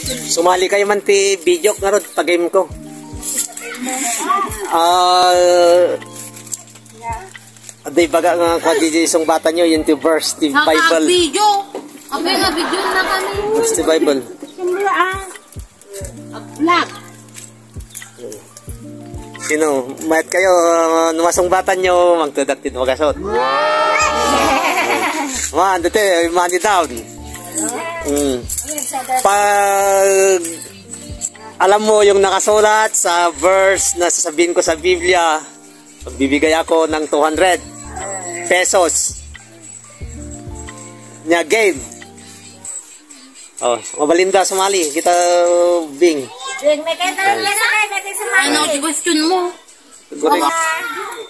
Sumali kayo man ti video nga rod pag-game ko. Aday baga nga kwa DJ isang bata nyo, yung ti verse, ti Bible. Video! Kami nga video na kami. Verse ti Bible. Black. Sino? Mayat kayo, numasong bata nyo, magtudaktin magasot. Man, dito, money down. Pag alam mo yung nakasulat sa verse na sasabihin ko sa Biblia, magbibigay ako ng 200 pesos. Nya game. Oh, mabalinda sumali. Kita Bing. Bing, may kaya tayo sa sumali. Ano, question mo?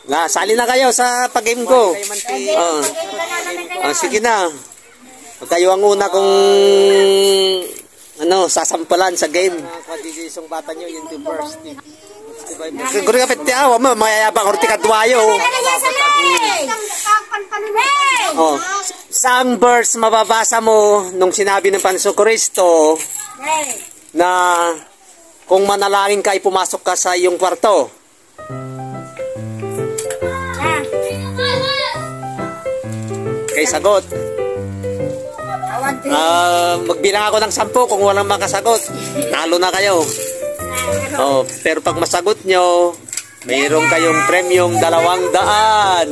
Na, sali na kayo sa pag-game ko. Sige na. Kayo ang una kung sasampulan sa game. Isang bata nyo yung first team. Siguro kapit tiawa mo, mayayabang orti kadwayo. Oh, saang verse mababasa mo nung sinabi ng Panginoong Kristo na kung manalangin ka ay pumasok ka sa iyong kwarto? Okay, sagot. Magbilang ako ng 10 kung walang makasagot. Talo na kayo. Oh, pero pag masagot nyo, mayroon kayong premyong 200.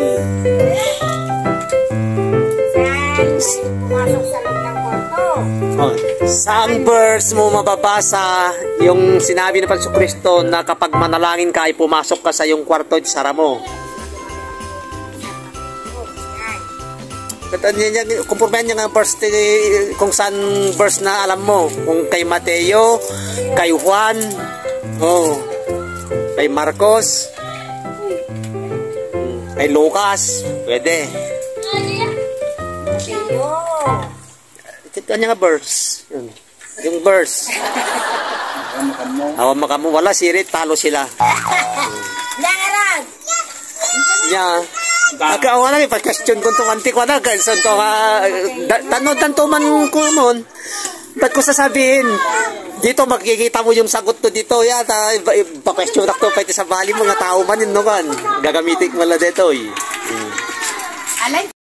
Oh, saang verse mo mababasa yung sinabi ng Panginoong Kristo na kapag manalangin ka ay pumasok ka sa iyong kwarto at sara mo? Kumpirmahan niya nga verse kung saan verse na alam mo. Kung kay Mateo, kay Juan, kay Marcos, kay Lucas, pwede. Ito niya nga verse. Yung verse. Awan makamu, wala sirit, talo sila. Yeah. Aga wala ni pag-question kung to antik wala ganson to tanod tanto man ko mon. Ba't ko sasabihin dito makikita mo yung sagot to dito yata pa-question ako pa sa bali mga tao man yun no kan. Gagamitin mo la dito eh. Alay